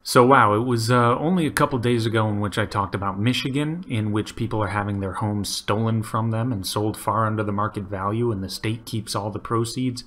So wow, it was only a couple days ago in which I talked about Michigan, in which people are having their homes stolen from them and sold far under the market value, and the state keeps all the proceeds,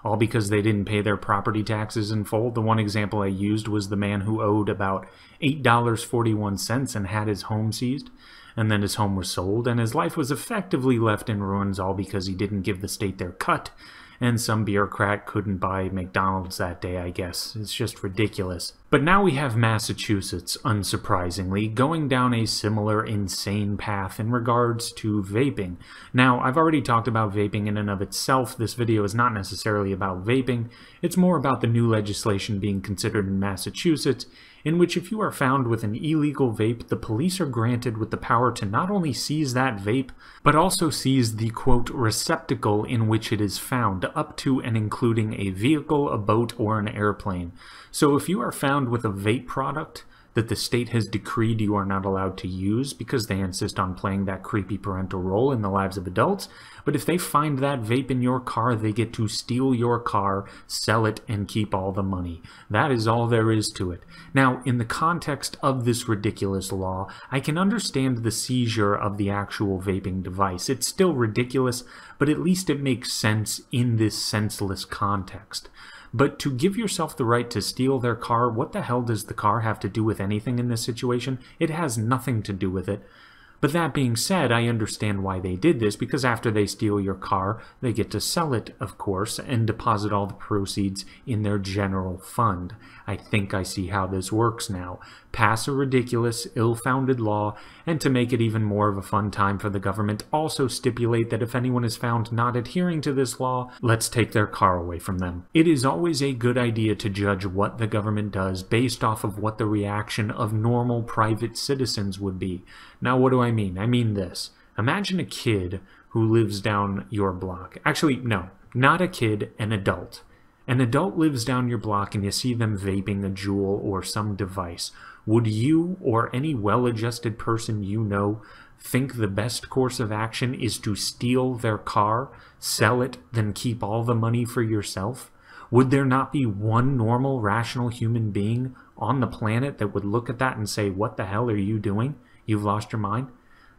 all because they didn't pay their property taxes in full. The one example I used was the man who owed about $8.41 and had his home seized, and then his home was sold, and his life was effectively left in ruins, all because he didn't give the state their cut, and some bureaucrat couldn't buy McDonald's that day, I guess. It's just ridiculous. But now we have Massachusetts, unsurprisingly, going down a similar insane path in regards to vaping. Now, I've already talked about vaping in and of itself. This video is not necessarily about vaping. It's more about the new legislation being considered in Massachusetts, in which if you are found with an illegal vape, the police are granted with the power to not only seize that vape, but also seize the, quote, receptacle in which it is found, up to and including a vehicle, a boat, or an airplane. So if you are found with a vape product that the state has decreed you are not allowed to use because they insist on playing that creepy parental role in the lives of adults, but if they find that vape in your car, they get to steal your car, sell it, and keep all the money. That is all there is to it. Now, in the context of this ridiculous law, I can understand the seizure of the actual vaping device. It's still ridiculous, but at least it makes sense in this senseless context. But to give yourself the right to steal their car, what the hell does the car have to do with anything in this situation? It has nothing to do with it. But that being said, I understand why they did this, because after they steal your car, they get to sell it, of course, and deposit all the proceeds in their general fund. I think I see how this works now. Pass a ridiculous, ill-founded law, and to make it even more of a fun time for the government, also stipulate that if anyone is found not adhering to this law, let's take their car away from them. It is always a good idea to judge what the government does based off of what the reaction of normal private citizens would be. Now, what do I mean? I mean this. Imagine a kid who lives down your block. Actually, no, not a kid, an adult. An adult lives down your block and you see them vaping a Juul or some device. Would you or any well-adjusted person you know think the best course of action is to steal their car, sell it, then keep all the money for yourself? Would there not be one normal, rational human being on the planet that would look at that and say, what the hell are you doing? You've lost your mind?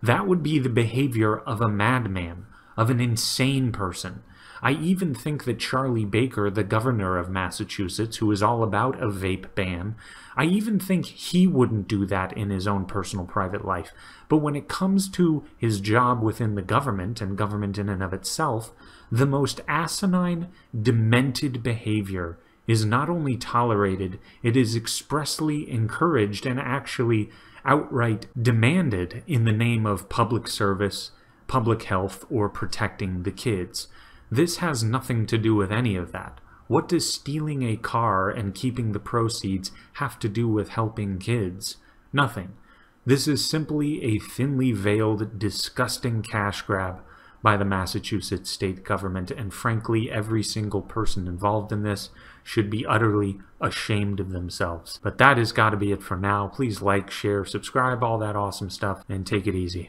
That would be the behavior of a madman, of an insane person. I even think that Charlie Baker, the governor of Massachusetts, who is all about a vape ban, I even think he wouldn't do that in his own personal private life. But when it comes to his job within the government, and government in and of itself, the most asinine, demented behavior is not only tolerated, it is expressly encouraged and actually outright demanded in the name of public service, public health, or protecting the kids. This has nothing to do with any of that. What does stealing a car and keeping the proceeds have to do with helping kids? Nothing. This is simply a thinly veiled, disgusting cash grab by the Massachusetts state government, and frankly, every single person involved in this should be utterly ashamed of themselves. But that has got to be it for now. Please like, share, subscribe, all that awesome stuff, and take it easy.